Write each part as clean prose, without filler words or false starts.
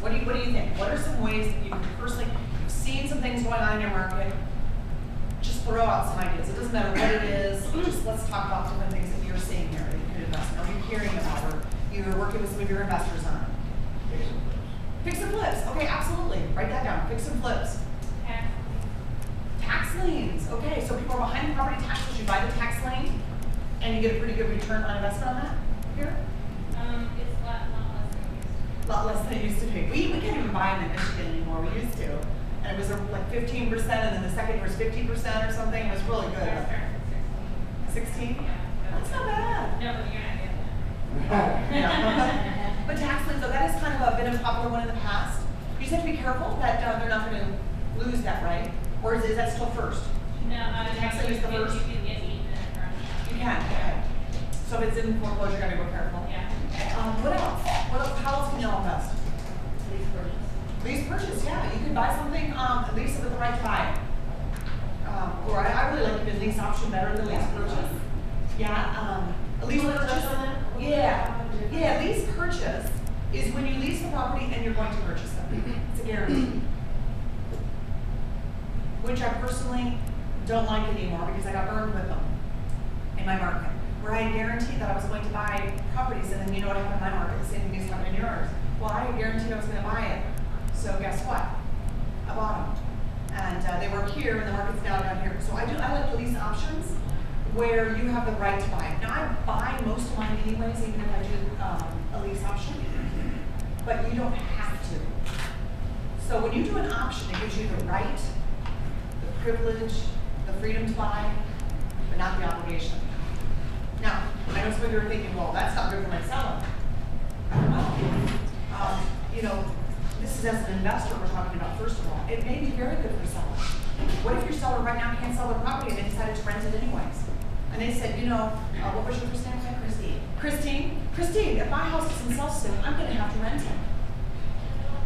What do you think? What are some ways that you can personally, you've seen some things going on in your market, just throw out some ideas. It doesn't matter what it is, just let's talk about different things that you're seeing here that you can invest in, or you're hearing about, or you're working with some of your investors on. Fix and flips. Okay, absolutely. Write that down. Fix and flips. Tax liens. Okay, so people are behind property taxes. You buy the tax lien, and you get a pretty good return on investment on that here? It's A lot less than it used to be. We can't even buy them in Michigan anymore. We used to. And it was like 15%, and then the second year was 50% or something. It was really good. 16? That's not bad. No, but you're not getting that. Yeah. But tax liens, though, that has kind of been a popular one in the past. You just have to be careful that they're not going to lose that, right? Or is that still first? No, tax lien is the first? You can get even from. You can, okay. So if it's in foreclosure, you got to go careful. Yeah. What else? How else can you all invest? Lease purchase. Lease purchase, yeah. You can buy something, lease it with the right to buy it. Or I really like the lease option better than lease purchase. Yeah, lease purchase. Yeah, lease purchase is when you lease the property and you're going to purchase it. It's a guarantee. Which I personally don't like anymore because I got burned with them in my market. Where I guaranteed that I was going to buy properties, and then you know what happened in my market, the same thing is happening in yours. Well, I guaranteed I was going to buy it. So guess what? I bought them. And they were here, and the market's now down here. So I like the lease options where you have the right to buy it. Now, I buy most of mine anyways, even if I do a lease option. But you don't have to. So when you do an option, it gives you the right, the privilege, the freedom to buy, but not the obligation. Now, I know some of you are thinking, well, that's not good for my seller. Well, you know, this is as an investor we're talking about, first of all. It may be very good for sellers. What if your seller right now can't sell their property and they decided to rent it anyways? And they said, you know, what was your first name? Christine, if my house doesn't sell soon, I'm going to have to rent it.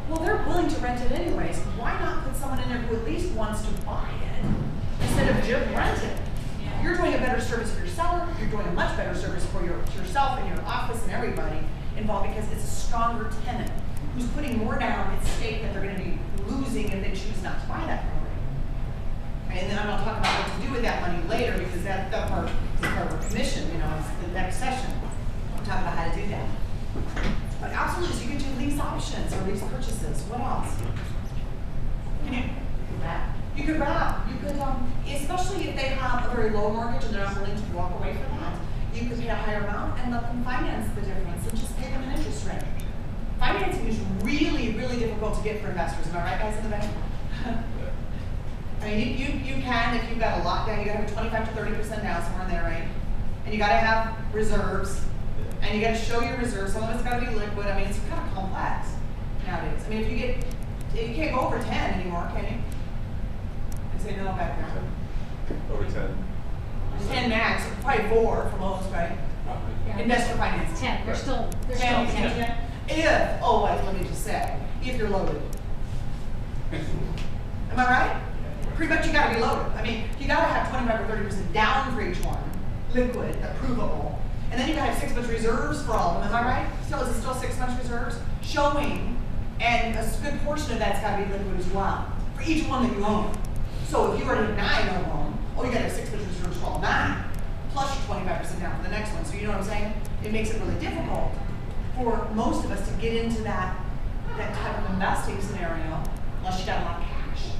Well, they're willing to rent it anyways. Why not put someone in there who at least wants to buy it instead of just rent it? You're doing a better service for your seller. You're doing a much better service for yourself and your office and everybody involved, because it's a stronger tenant who's putting more down at stake that they're going to be losing if they choose not to buy that property. And then I'm going to talk about what to do with that money later, because that part is part of our commission, you know, it's the next session. We'll talk about how to do that. But absolutely, so you can do lease options or lease purchases. What else? You could wrap. You could, especially if they have a very low mortgage and they're not willing to walk away from that, you could pay a higher amount and let them finance the difference and just pay them an interest rate. Financing is really, really difficult to get for investors. Am I right, guys in the bank? I mean, you can, if you've got a lot down, you got to have 25 to 30% down, somewhere in there, right? And you got to have reserves, and you got to show your reserves. Some of it's got to be liquid. I mean, it's kind of complex nowadays. I mean, if you can't go over 10 anymore, can you? Say no back there. Over 10. 10 max, probably 4 for most, right? Yeah. Investor finance. 10. They're still 10. 10. If, let me just say, if you're loaded. Am I right? Pretty much you gotta be loaded. I mean, you gotta have 25 or 30% down for each one, liquid, approvable. And then you gotta have 6 months reserves for all of them, am I right? Is it still 6 months reserves? Showing, and a good portion of that's gotta be liquid as well, for each one that you own. So if you already have 9 on one, you gotta have 6 months reserves for all 9, plus your 25% down for the next one. So you know what I'm saying? It makes it really difficult for most of us to get into that type of investing scenario unless you got a lot of cash.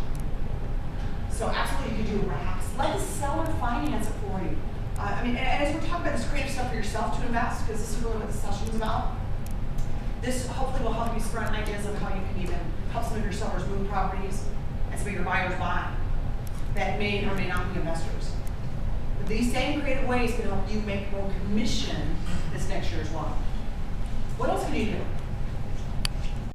So absolutely you could do wraps. Let the seller finance it for you. I mean, and as we're talking about this creative stuff for yourself to invest, because this is really what the session is about, this hopefully will help you spread ideas of how you can even help some of your sellers move properties and some of your buyers buy that may or may not be investors. But these same creative ways can help you make more commission this next year as well. What else can you do?